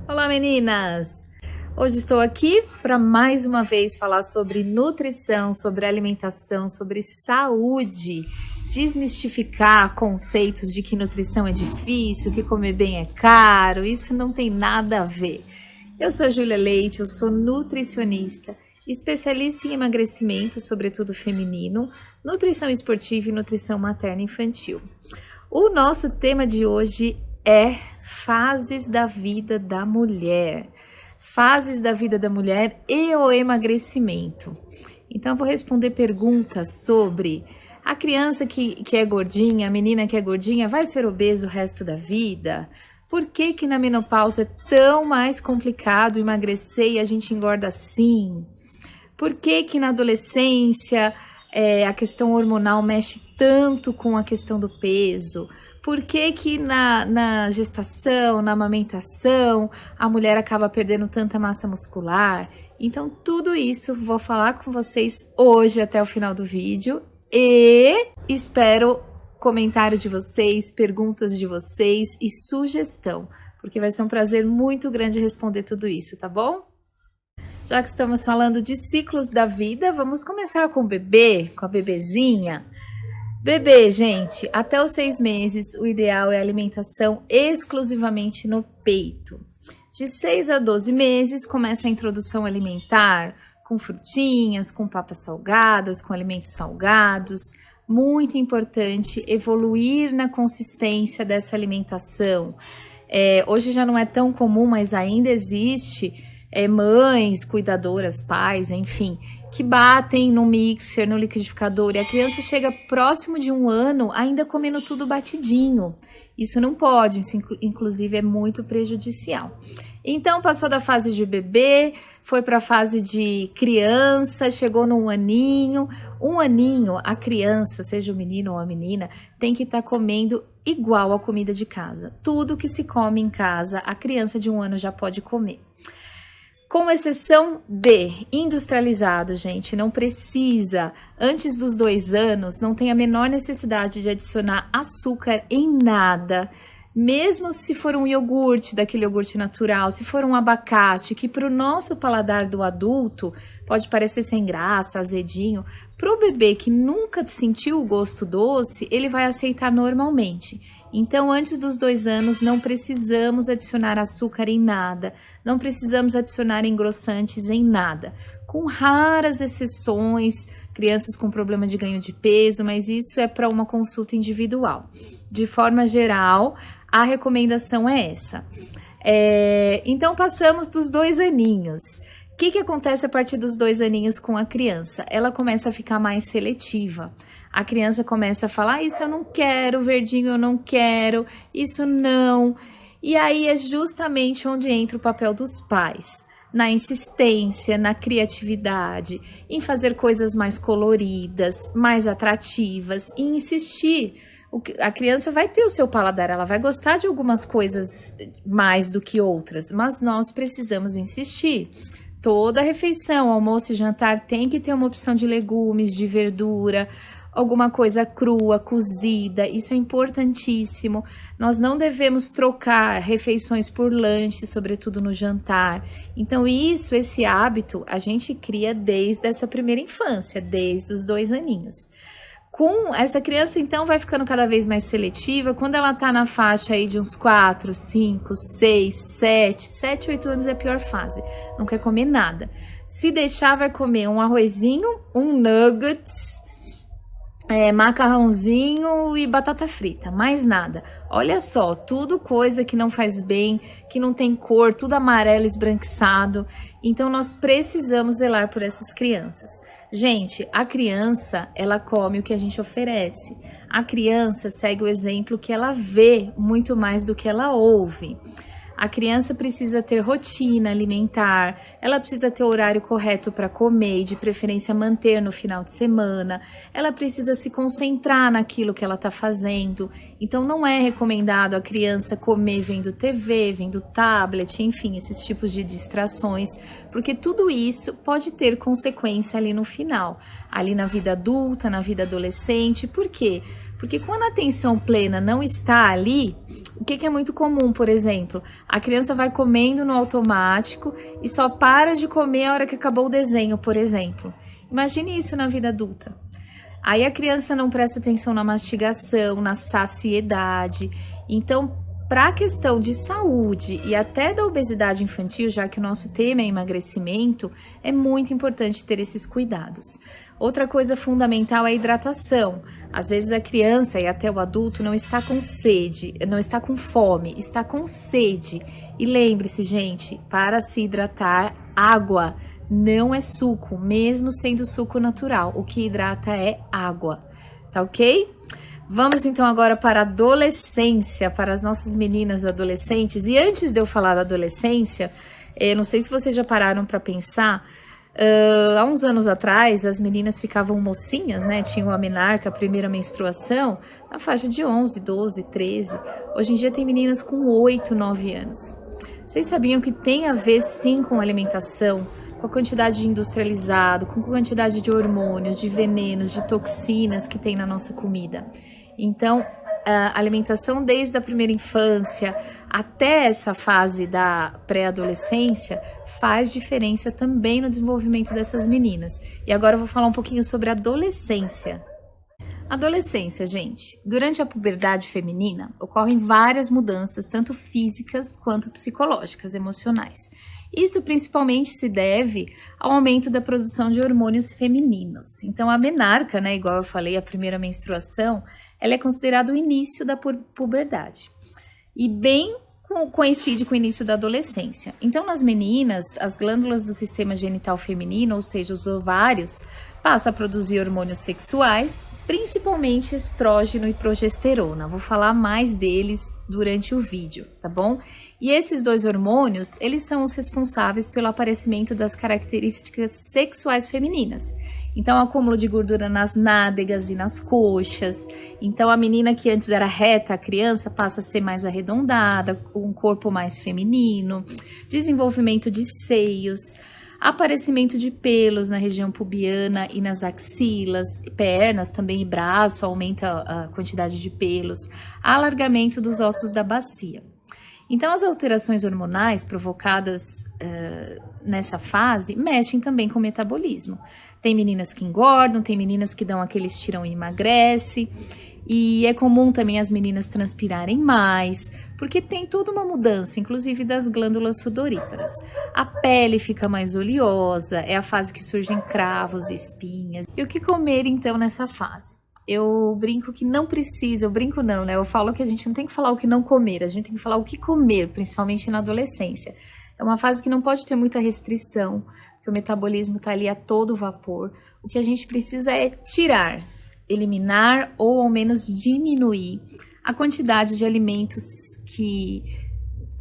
Olá, meninas! Hoje estou aqui para mais uma vez falar sobre nutrição, sobre alimentação, sobre saúde, desmistificar conceitos de que nutrição é difícil, que comer bem é caro, isso não tem nada a ver. Eu sou a Júlia Leite, eu sou nutricionista, especialista em emagrecimento, sobretudo feminino, nutrição esportiva e nutrição materna e infantil. O nosso tema de hoje é fases da vida da mulher. Fases da vida da mulher e o emagrecimento. Então, eu vou responder perguntas sobre a criança que é gordinha, a menina que é gordinha, vai ser obesa o resto da vida? Por que na menopausa é tão mais complicado emagrecer e a gente engorda assim? Por que na adolescência a questão hormonal mexe tanto com a questão do peso? Por que na gestação, na amamentação, a mulher acaba perdendo tanta massa muscular? Então, tudo isso vou falar com vocês hoje até o final do vídeo e espero comentário de vocês, perguntas de vocês e sugestão, porque vai ser um prazer muito grande responder tudo isso, tá bom? Já que estamos falando de ciclos da vida, vamos começar com o bebê, com a bebezinha. Bebê, gente, até os 6 meses, o ideal é alimentação exclusivamente no peito. De 6 a 12 meses, começa a introdução alimentar, com frutinhas, com papas salgadas, com alimentos salgados. Muito importante evoluir na consistência dessa alimentação. Hoje já não é tão comum, mas ainda existe mães, cuidadoras, pais, enfim, que batem no mixer, no liquidificador e a criança chega próximo de 1 ano ainda comendo tudo batidinho. Isso não pode, isso inclusive é muito prejudicial. Então passou da fase de bebê, foi para a fase de criança, chegou no 1 aninho. 1 aninho, a criança, seja o menino ou a menina, tem que estar comendo igual a comida de casa. Tudo que se come em casa, a criança de 1 ano já pode comer. Com exceção de industrializado, gente, não precisa, antes dos 2 anos, não tem a menor necessidade de adicionar açúcar em nada, mesmo se for um iogurte, daquele iogurte natural, se for um abacate, que para o nosso paladar do adulto pode parecer sem graça, azedinho, para o bebê que nunca sentiu o gosto doce, ele vai aceitar normalmente. Então, antes dos 2 anos, não precisamos adicionar açúcar em nada, não precisamos adicionar engrossantes em nada. Com raras exceções, crianças com problema de ganho de peso, mas isso é para uma consulta individual. De forma geral, a recomendação é essa. Então, passamos dos 2 aninhos. O que acontece a partir dos 2 aninhos com a criança? Ela começa a ficar mais seletiva. A criança começa a falar, isso eu não quero, verdinho eu não quero, isso não. E aí é justamente onde entra o papel dos pais. Na insistência, na criatividade, em fazer coisas mais coloridas, mais atrativas, em insistir. A criança vai ter o seu paladar, ela vai gostar de algumas coisas mais do que outras, mas nós precisamos insistir. Toda refeição, almoço e jantar tem que ter uma opção de legumes, de verdura, alguma coisa crua, cozida, isso é importantíssimo. Nós não devemos trocar refeições por lanche, sobretudo no jantar. Então esse hábito a gente cria desde essa primeira infância, desde os 2 aninhos. Com essa criança, então, vai ficando cada vez mais seletiva. Quando ela tá na faixa aí de uns 4, 5, 6, 7, 8 anos é a pior fase. Não quer comer nada. Se deixar, vai comer um arrozinho, um nuggets, macarrãozinho e batata frita, mais nada. Olha só, tudo coisa que não faz bem, que não tem cor, tudo amarelo esbranquiçado. Então, nós precisamos zelar por essas crianças. Gente, a criança, ela come o que a gente oferece. A criança segue o exemplo que ela vê muito mais do que ela ouve. A criança precisa ter rotina alimentar, ela precisa ter o horário correto para comer e de preferência manter no final de semana. Ela precisa se concentrar naquilo que ela está fazendo. Então não é recomendado a criança comer vendo TV, vendo tablet, enfim, esses tipos de distrações, porque tudo isso pode ter consequência ali no final, ali na vida adulta, na vida adolescente. Por quê? Porque quando a atenção plena não está ali, o que é muito comum, por exemplo, a criança vai comendo no automático e só para de comer a hora que acabou o desenho, por exemplo. Imagine isso na vida adulta. Aí a criança não presta atenção na mastigação, na saciedade. Então, para a questão de saúde e até da obesidade infantil, já que o nosso tema é emagrecimento, é muito importante ter esses cuidados. Outra coisa fundamental é a hidratação. Às vezes a criança e até o adulto não está com sede, não está com fome, está com sede. E lembre-se, gente, para se hidratar, água não é suco, mesmo sendo suco natural. O que hidrata é água, tá ok? Vamos então agora para a adolescência, para as nossas meninas adolescentes. E antes de eu falar da adolescência, não sei se vocês já pararam para pensar, há uns anos atrás as meninas ficavam mocinhas, né? Tinham a menarca, a primeira menstruação, na faixa de 11, 12, 13. Hoje em dia tem meninas com 8, 9 anos. Vocês sabiam que tem a ver sim com alimentação, com a quantidade de industrializado, com a quantidade de hormônios, de venenos, de toxinas que tem na nossa comida. Então, a alimentação desde a primeira infância até essa fase da pré-adolescência faz diferença também no desenvolvimento dessas meninas. E agora eu vou falar um pouquinho sobre a adolescência. Adolescência, gente. Durante a puberdade feminina, ocorrem várias mudanças, tanto físicas quanto psicológicas, emocionais. Isso principalmente se deve ao aumento da produção de hormônios femininos. Então, a menarca, né, igual eu falei, a primeira menstruação, ela é considerada o início da puberdade. E bem coincide com o início da adolescência. Então, nas meninas, as glândulas do sistema genital feminino, ou seja, os ovários, passam a produzir hormônios sexuais, principalmente estrógeno e progesterona. Vou falar mais deles durante o vídeo, tá bom? E esses dois hormônios, eles são os responsáveis pelo aparecimento das características sexuais femininas. Então, acúmulo de gordura nas nádegas e nas coxas. Então, a menina que antes era reta, a criança, passa a ser mais arredondada, com um corpo mais feminino, desenvolvimento de seios, aparecimento de pelos na região pubiana e nas axilas, pernas também e braço, aumenta a quantidade de pelos, alargamento dos ossos da bacia. Então, as alterações hormonais provocadas nessa fase mexem também com o metabolismo. Tem meninas que engordam, tem meninas que dão aquele estirão e emagrece. E é comum também as meninas transpirarem mais, porque tem toda uma mudança, inclusive das glândulas sudoríparas. A pele fica mais oleosa, é a fase que surgem cravos, espinhas. E o que comer então nessa fase? Eu brinco que não precisa, eu brinco não, né? Eu falo que a gente não tem que falar o que não comer, a gente tem que falar o que comer, principalmente na adolescência. É uma fase que não pode ter muita restrição, que o metabolismo está ali a todo vapor. O que a gente precisa é tirar, eliminar ou ao menos diminuir a quantidade de alimentos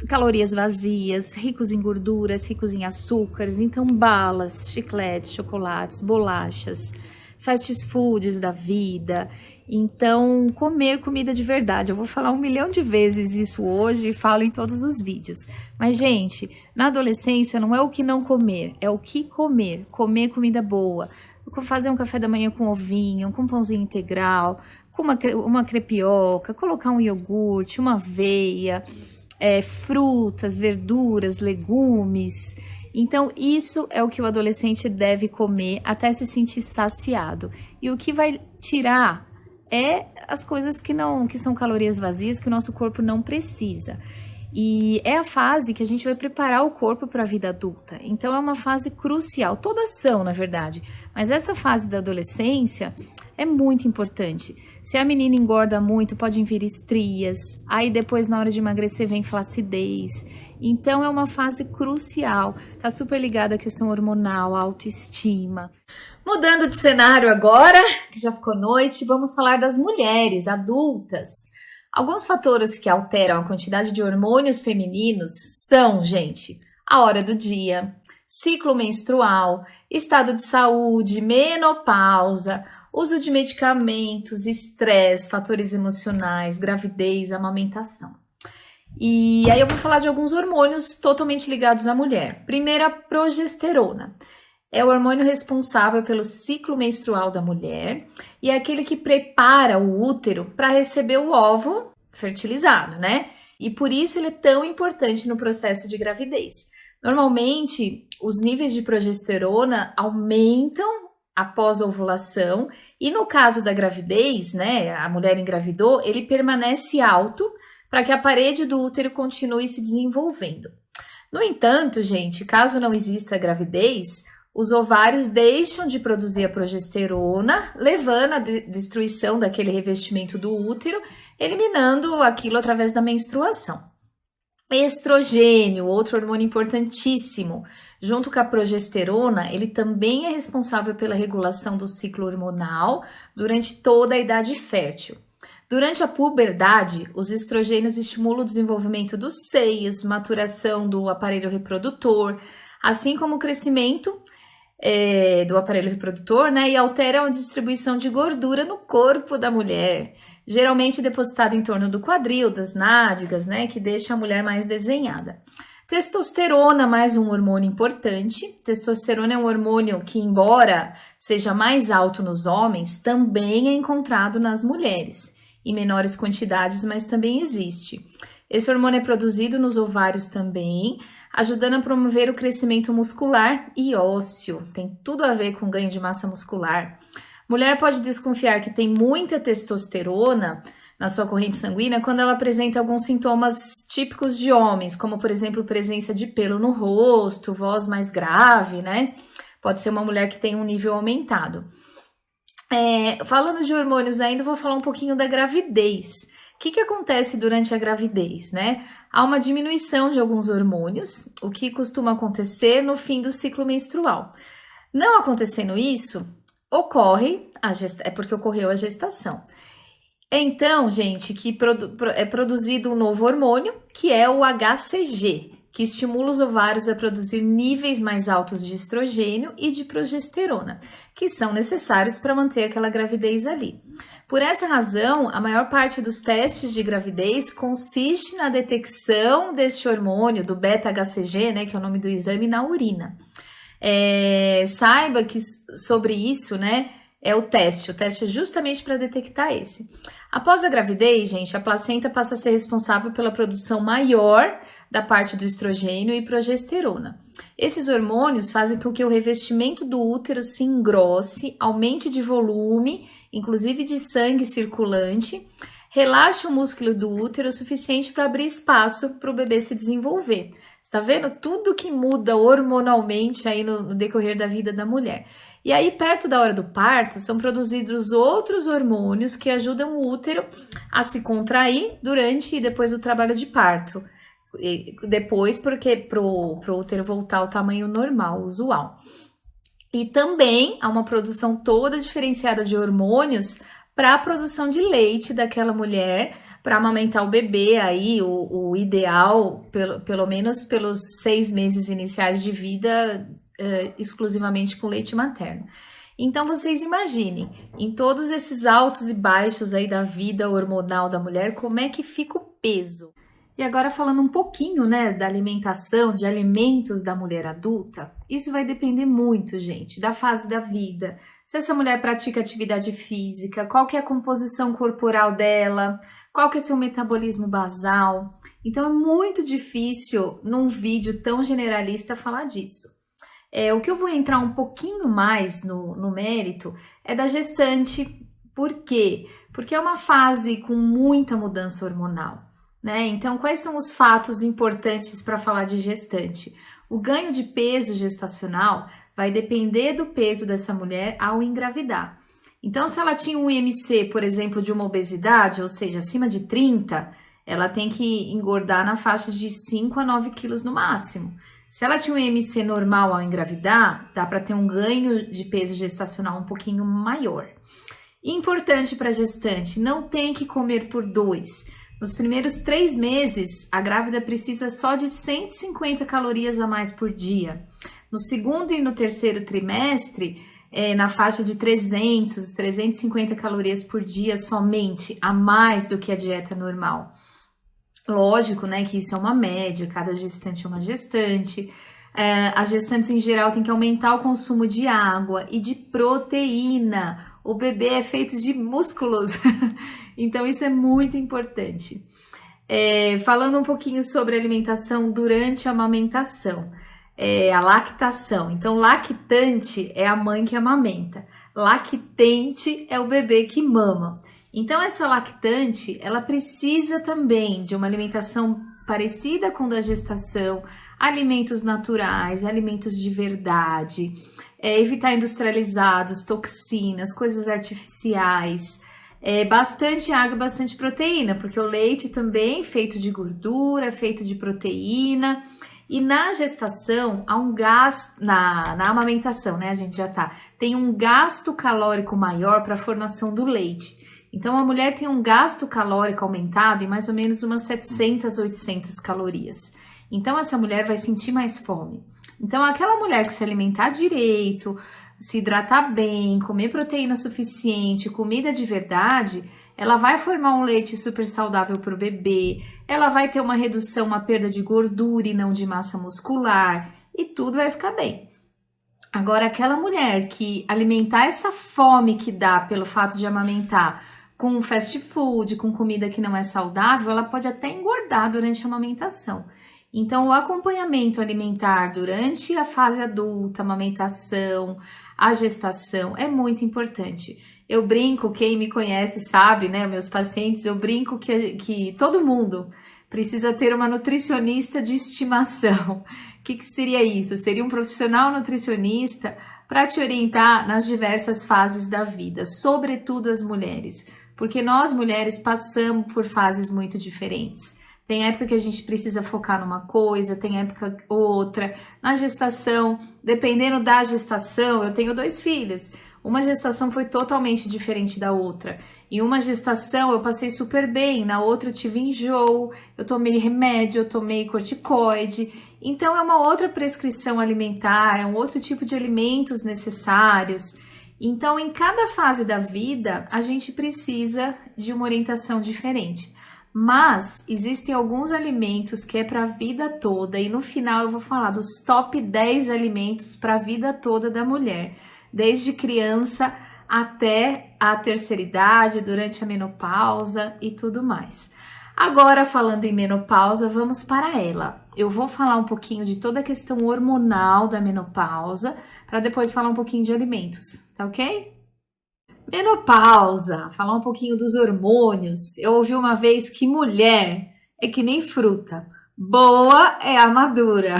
calorias vazias, ricos em gorduras, ricos em açúcares, então balas, chicletes, chocolates, bolachas, fast foods da vida. Então, comer comida de verdade. Eu vou falar 1 milhão de vezes isso hoje e falo em todos os vídeos. Mas, gente, na adolescência não é o que não comer, é o que comer. Comer comida boa. Fazer um café da manhã com ovinho, com pãozinho integral, com uma crepioca, colocar um iogurte, uma aveia, frutas, verduras, legumes. Então, isso é o que o adolescente deve comer até se sentir saciado. E o que vai tirar as coisas que são calorias vazias, que o nosso corpo não precisa. E é a fase que a gente vai preparar o corpo para a vida adulta. Então, é uma fase crucial. Todas são, na verdade. Mas essa fase da adolescência é muito importante. Se a menina engorda muito, podem vir estrias. Aí, depois, na hora de emagrecer, vem flacidez. Então, é uma fase crucial. Tá super ligada à questão hormonal, à autoestima. Mudando de cenário agora, que já ficou noite, vamos falar das mulheres adultas. Alguns fatores que alteram a quantidade de hormônios femininos são, gente, a hora do dia, ciclo menstrual, estado de saúde, menopausa, uso de medicamentos, estresse, fatores emocionais, gravidez, amamentação. E aí eu vou falar de alguns hormônios totalmente ligados à mulher. Primeiro, a progesterona. É o hormônio responsável pelo ciclo menstrual da mulher e é aquele que prepara o útero para receber o óvulo fertilizado, né? E por isso ele é tão importante no processo de gravidez. Normalmente, os níveis de progesterona aumentam após a ovulação e no caso da gravidez, né, a mulher engravidou, ele permanece alto para que a parede do útero continue se desenvolvendo. No entanto, gente, caso não exista gravidez, os ovários deixam de produzir a progesterona, levando à destruição daquele revestimento do útero, eliminando aquilo através da menstruação. Estrogênio, outro hormônio importantíssimo, junto com a progesterona, ele também é responsável pela regulação do ciclo hormonal durante toda a idade fértil. Durante a puberdade, os estrogênios estimulam o desenvolvimento dos seios, maturação do aparelho reprodutor, assim como o crescimento do aparelho reprodutor, né, e alteram a distribuição de gordura no corpo da mulher, geralmente depositado em torno do quadril, das nádegas, né, que deixa a mulher mais desenhada. Testosterona, mais um hormônio importante. Testosterona é um hormônio que, embora seja mais alto nos homens, também é encontrado nas mulheres, em menores quantidades, mas também existe. Esse hormônio é produzido nos ovários também, ajudando a promover o crescimento muscular e ósseo. Tem tudo a ver com ganho de massa muscular. Mulher pode desconfiar que tem muita testosterona na sua corrente sanguínea quando ela apresenta alguns sintomas típicos de homens, como, por exemplo, presença de pelo no rosto, voz mais grave, né? Pode ser uma mulher que tem um nível aumentado. Falando de hormônios ainda, vou falar um pouquinho da gravidez. O que acontece durante a gravidez, né? Há uma diminuição de alguns hormônios, o que costuma acontecer no fim do ciclo menstrual. Não acontecendo isso, é porque ocorreu a gestação. Então, gente, que é produzido um novo hormônio, que é o HCG, que estimula os ovários a produzir níveis mais altos de estrogênio e de progesterona, que são necessários para manter aquela gravidez ali. Por essa razão, a maior parte dos testes de gravidez consiste na detecção deste hormônio, do beta-HCG, né, que é o nome do exame, na urina. Saiba que sobre isso, né, é o teste é justamente para detectar esse. Após a gravidez, gente, a placenta passa a ser responsável pela produção maior da parte do estrogênio e progesterona. Esses hormônios fazem com que o revestimento do útero se engrosse, aumente de volume, inclusive de sangue circulante, relaxe o músculo do útero o suficiente para abrir espaço para o bebê se desenvolver. Está vendo? Tudo que muda hormonalmente aí no decorrer da vida da mulher. E aí, perto da hora do parto, são produzidos outros hormônios que ajudam o útero a se contrair durante e depois do trabalho de parto. E depois, porque pro útero voltar ao tamanho normal, usual. E também há uma produção toda diferenciada de hormônios para a produção de leite daquela mulher, para amamentar o bebê aí, o ideal, pelo menos pelos 6 meses iniciais de vida, exclusivamente com leite materno. Então, vocês imaginem, em todos esses altos e baixos aí da vida hormonal da mulher, como é que fica o peso? E agora falando um pouquinho, né, da alimentação, de alimentos da mulher adulta, isso vai depender muito, gente, da fase da vida, se essa mulher pratica atividade física, qual que é a composição corporal dela, qual que é seu metabolismo basal. Então, é muito difícil, num vídeo tão generalista, falar disso. O que eu vou entrar um pouquinho mais no mérito é da gestante. Por quê? Porque é uma fase com muita mudança hormonal, né? Então, quais são os fatos importantes para falar de gestante? O ganho de peso gestacional vai depender do peso dessa mulher ao engravidar. Então, se ela tinha um IMC, por exemplo, de uma obesidade, ou seja, acima de 30, ela tem que engordar na faixa de 5 a 9 quilos no máximo. Se ela tinha um IMC normal ao engravidar, dá para ter um ganho de peso gestacional um pouquinho maior. Importante para gestante, não tem que comer por 2. Nos primeiros 3 meses, a grávida precisa só de 150 calorias a mais por dia. No segundo e no terceiro trimestre, na faixa de 300, 350 calorias por dia somente, a mais do que a dieta normal. Lógico, né, que isso é uma média, cada gestante é uma gestante. As gestantes em geral têm que aumentar o consumo de água e de proteína. O bebê é feito de músculos, então isso é muito importante. Falando um pouquinho sobre alimentação durante a amamentação, a lactação. Então, lactante é a mãe que amamenta, lactente é o bebê que mama. Então, essa lactante, ela precisa também de uma alimentação parecida com a da gestação, alimentos naturais, alimentos de verdade, evitar industrializados, toxinas, coisas artificiais, bastante água e bastante proteína, porque o leite também é feito de gordura, feito de proteína. E na gestação, há um gasto, na amamentação, né, a gente tem um gasto calórico maior para a formação do leite. Então, a mulher tem um gasto calórico aumentado em mais ou menos umas 700, 800 calorias. Então, essa mulher vai sentir mais fome. Então, aquela mulher que se alimentar direito, se hidratar bem, comer proteína suficiente, comida de verdade, ela vai formar um leite super saudável para o bebê, ela vai ter uma redução, uma perda de gordura e não de massa muscular, e tudo vai ficar bem. Agora, aquela mulher que alimentar essa fome que dá pelo fato de amamentar com fast food, com comida que não é saudável, ela pode até engordar durante a amamentação. Então, o acompanhamento alimentar durante a fase adulta, a amamentação, a gestação, é muito importante. Eu brinco, quem me conhece sabe, né, meus pacientes, eu brinco que todo mundo precisa ter uma nutricionista de estimação. O que seria isso? Seria um profissional nutricionista para te orientar nas diversas fases da vida, sobretudo as mulheres, porque nós mulheres passamos por fases muito diferentes. Tem época que a gente precisa focar numa coisa, tem época outra. Na gestação, dependendo da gestação, eu tenho 2 filhos. Uma gestação foi totalmente diferente da outra. Em uma gestação eu passei super bem, na outra eu tive enjoo, eu tomei remédio, eu tomei corticoide. Então é uma outra prescrição alimentar, é um outro tipo de alimentos necessários. Então, em cada fase da vida, a gente precisa de uma orientação diferente. Mas existem alguns alimentos que é para a vida toda, e no final eu vou falar dos top 10 alimentos para a vida toda da mulher, desde criança até a terceira idade, durante a menopausa e tudo mais. Agora, falando em menopausa, vamos para ela. Eu vou falar um pouquinho de toda a questão hormonal da menopausa, para depois falar um pouquinho de alimentos, tá ok? Menopausa, falar um pouquinho dos hormônios. Eu ouvi uma vez que mulher é que nem fruta, boa é a madura,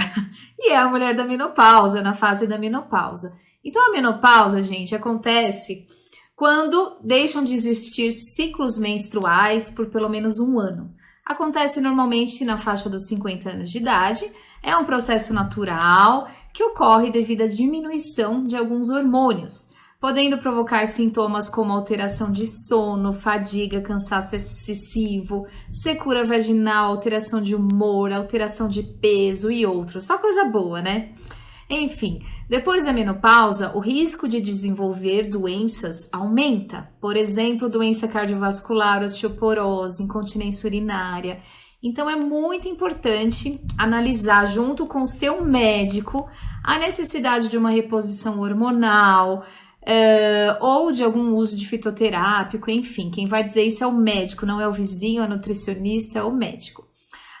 e é a mulher da menopausa, na fase da menopausa. Então a menopausa, gente, acontece quando deixam de existir ciclos menstruais por pelo menos 1 ano. Acontece normalmente na faixa dos 50 anos de idade, é um processo natural que ocorre devido à diminuição de alguns hormônios, podendo provocar sintomas como alteração de sono, fadiga, cansaço excessivo, secura vaginal, alteração de humor, alteração de peso e outros. Só coisa boa, né? Enfim, depois da menopausa, o risco de desenvolver doenças aumenta. Por exemplo, doença cardiovascular, osteoporose, incontinência urinária. Então, é muito importante analisar junto com o seu médico a necessidade de uma reposição hormonal, ou de algum uso de fitoterápico, enfim, quem vai dizer isso é o médico, não é o vizinho, é o nutricionista, é o médico.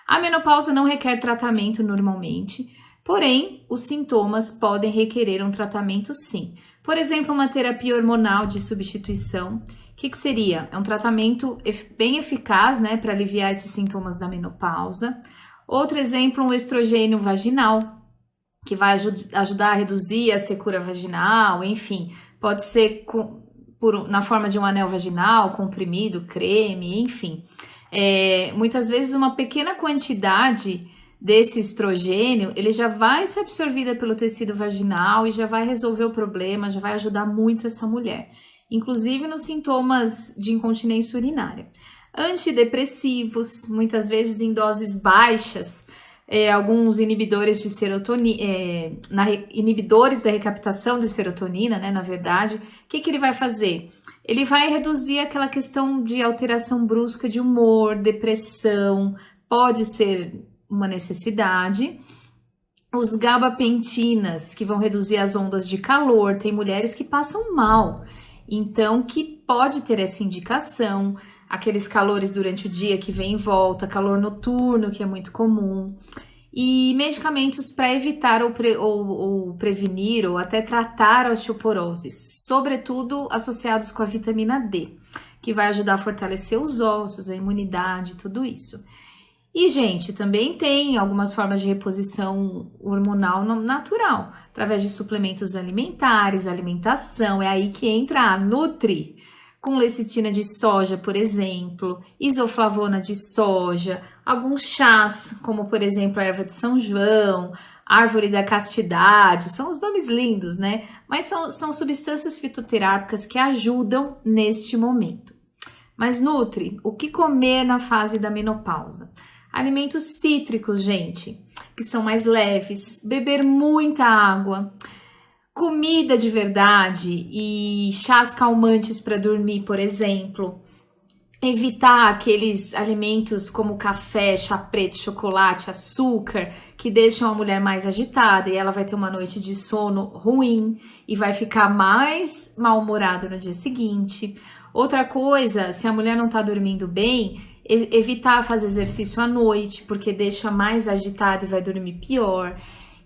A menopausa não requer tratamento normalmente, porém, os sintomas podem requerer um tratamento sim. Por exemplo, uma terapia hormonal de substituição. O que seria? É um tratamento bem eficaz, né, para aliviar esses sintomas da menopausa. Outro exemplo, um estrogênio vaginal, que vai ajudar a reduzir a secura vaginal, enfim, pode ser na forma de um anel vaginal, comprimido, creme, enfim. Muitas vezes uma pequena quantidade desse estrogênio, ele já vai ser absorvida pelo tecido vaginal e já vai resolver o problema, já vai ajudar muito essa mulher, inclusive nos sintomas de incontinência urinária. Antidepressivos, muitas vezes em doses baixas, alguns inibidores de serotonina, inibidores da recaptação de serotonina, né, na verdade, o que ele vai fazer? Ele vai reduzir aquela questão de alteração brusca de humor, depressão, pode ser uma necessidade. os gabapentinas, que vão reduzir as ondas de calor. Tem mulheres que passam mal, então que pode ter essa indicação. Aqueles calores durante o dia que vem em volta, calor noturno, que é muito comum. E medicamentos para evitar ou prevenir ou até tratar a osteoporose, sobretudo associados com a vitamina D, que vai ajudar a fortalecer os ossos, a imunidade, tudo isso. E, gente, também tem algumas formas de reposição hormonal natural, através de suplementos alimentares, alimentação. É aí que entra a Nutri, com lecitina de soja, por exemplo, isoflavona de soja, alguns chás, como, por exemplo, a erva de São João, árvore da castidade, são os nomes lindos, né? Mas são substâncias fitoterápicas que ajudam neste momento. Mas, Nutri, o que comer na fase da menopausa? Alimentos cítricos, gente, que são mais leves, beber muita água, comida de verdade e chás calmantes para dormir, por exemplo. Evitar aqueles alimentos como café, chá preto, chocolate, açúcar, que deixam a mulher mais agitada e ela vai ter uma noite de sono ruim e vai ficar mais mal-humorada no dia seguinte. Outra coisa, se a mulher não tá dormindo bem, evitar fazer exercício à noite, porque deixa mais agitada e vai dormir pior.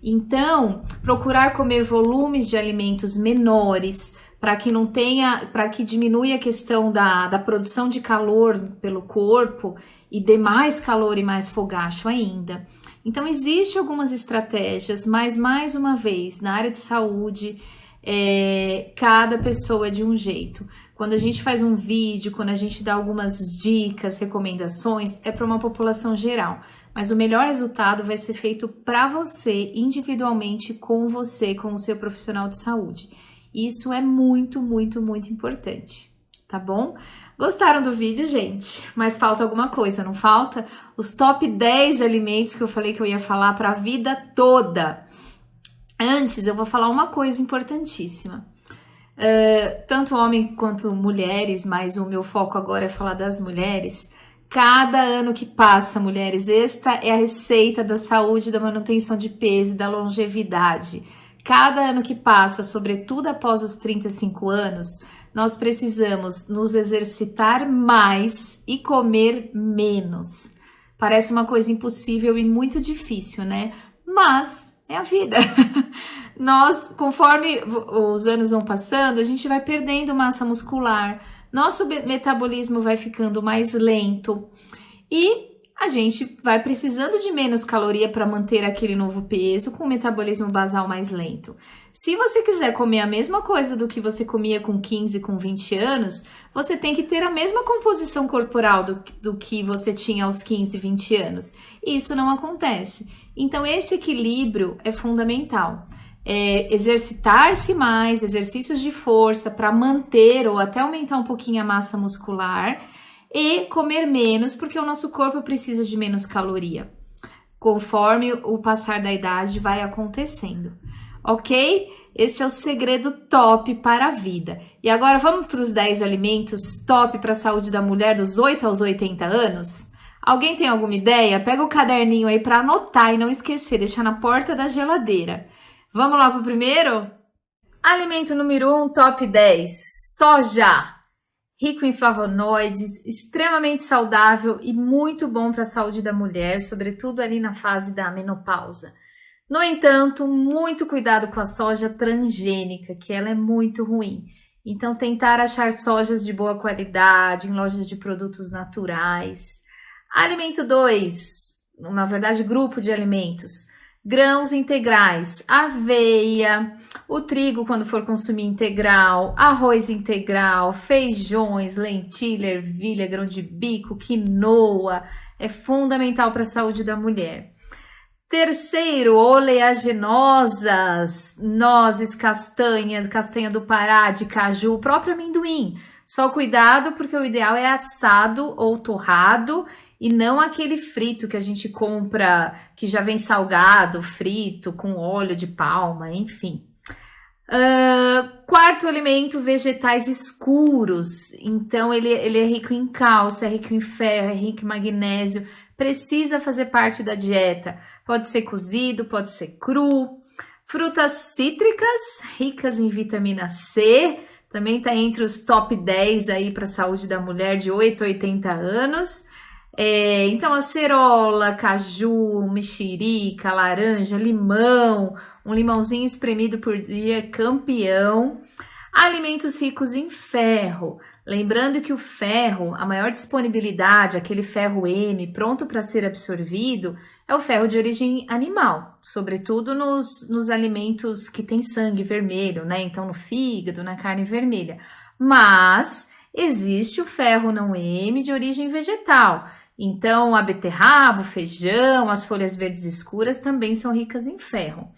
Então, procurar comer volumes de alimentos menores, para que não tenha, para que diminua a questão da produção de calor pelo corpo e dê mais calor e mais fogacho ainda. Então, existem algumas estratégias, mas mais uma vez, na área de saúde, cada pessoa é de um jeito. Quando a gente faz um vídeo, quando a gente dá algumas dicas, recomendações, é para uma população geral. Mas o melhor resultado vai ser feito para você, individualmente, com você, com o seu profissional de saúde. Isso é muito, muito, muito importante, tá bom? Gostaram do vídeo, gente? Mas falta alguma coisa, não falta? Os top 10 alimentos que eu falei que eu ia falar para a vida toda. Antes, eu vou falar uma coisa importantíssima. Tanto homem quanto mulheres, mas o meu foco agora é falar das mulheres. Cada ano que passa, mulheres, esta é a receita da saúde, da manutenção de peso, da longevidade. Cada ano que passa, sobretudo após os 35 anos, nós precisamos nos exercitar mais e comer menos. Parece uma coisa impossível e muito difícil, né? Mas é a vida. Nós, conforme os anos vão passando, a gente vai perdendo massa muscular, nosso metabolismo vai ficando mais lento e a gente vai precisando de menos caloria para manter aquele novo peso com o metabolismo basal mais lento. Se você quiser comer a mesma coisa do que você comia com 15, com 20 anos, você tem que ter a mesma composição corporal do que você tinha aos 15, 20 anos. E isso não acontece. Então, esse equilíbrio é fundamental. Exercitar-se mais, exercícios de força para manter ou até aumentar um pouquinho a massa muscular e comer menos, porque o nosso corpo precisa de menos caloria, conforme o passar da idade vai acontecendo, ok? Este é o segredo top para a vida. E agora vamos para os 10 alimentos top para a saúde da mulher dos 8 aos 80 anos? Alguém tem alguma ideia? Pega o caderninho aí para anotar e não esquecer, deixar na porta da geladeira. Vamos lá para o primeiro? Alimento número 1, top 10, soja. Rico em flavonoides, extremamente saudável e muito bom para a saúde da mulher, sobretudo ali na fase da menopausa. No entanto, muito cuidado com a soja transgênica, que ela é muito ruim. Então, tentar achar sojas de boa qualidade em lojas de produtos naturais. Alimento 2, na verdade, grupo de alimentos. Grãos integrais, aveia, o trigo quando for consumir integral, arroz integral, feijões, lentilha, ervilha, grão de bico, quinoa, é fundamental para a saúde da mulher. Terceiro, oleaginosas, nozes, castanhas, castanha do Pará, de caju, o próprio amendoim. Só cuidado porque o ideal é assado ou torrado, e não aquele frito que a gente compra, que já vem salgado, frito, com óleo de palma, enfim. Quarto alimento, vegetais escuros. Então, ele é rico em cálcio, é rico em ferro, é rico em magnésio, precisa fazer parte da dieta. Pode ser cozido, pode ser cru. Frutas cítricas, ricas em vitamina C, também está entre os top 10 aí para a saúde da mulher de 8 a 80 anos. Então, acerola, caju, mexerica, laranja, limão, um limãozinho espremido por dia é campeão. Alimentos ricos em ferro. Lembrando que o ferro, a maior disponibilidade, aquele ferro M pronto para ser absorvido, é o ferro de origem animal, sobretudo nos alimentos que têm sangue vermelho, né? Então, no fígado, na carne vermelha. Mas existe o ferro não M de origem vegetal. Então, a beterraba, o feijão, as folhas verdes escuras também são ricas em ferro.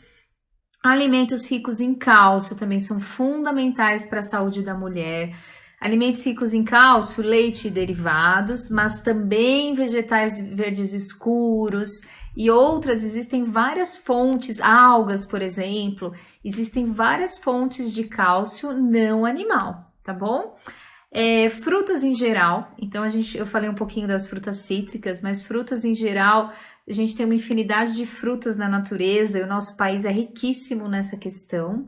Alimentos ricos em cálcio também são fundamentais para a saúde da mulher. Alimentos ricos em cálcio, leite e derivados, mas também vegetais verdes escuros e outras. Existem várias fontes, algas, por exemplo, existem várias fontes de cálcio não animal, tá bom? Frutas em geral, então eu falei um pouquinho das frutas cítricas, mas frutas em geral, a gente tem uma infinidade de frutas na natureza e o nosso país é riquíssimo nessa questão.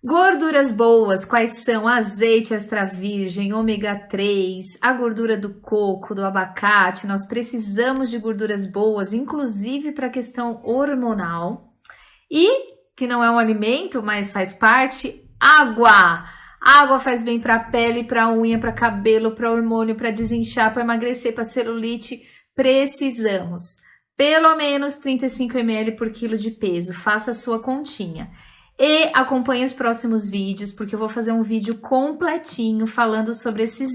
Gorduras boas, quais são? Azeite extra virgem, ômega 3, a gordura do coco, do abacate. Nós precisamos de gorduras boas, inclusive para a questão hormonal. E, que não é um alimento, mas faz parte, água. Água faz bem para a pele, para a unha, para cabelo, para hormônio, para desinchar, para emagrecer, para celulite. Precisamos. Pelo menos 35 ml por quilo de peso. Faça a sua continha. E acompanhe os próximos vídeos, porque eu vou fazer um vídeo completinho falando sobre esses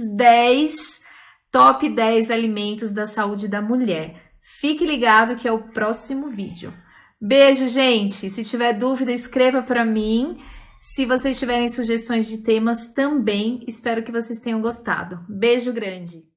top 10 alimentos da saúde da mulher. Fique ligado que é o próximo vídeo. Beijo, gente! Se tiver dúvida, escreva para mim. Se vocês tiverem sugestões de temas também, espero que vocês tenham gostado. Beijo grande!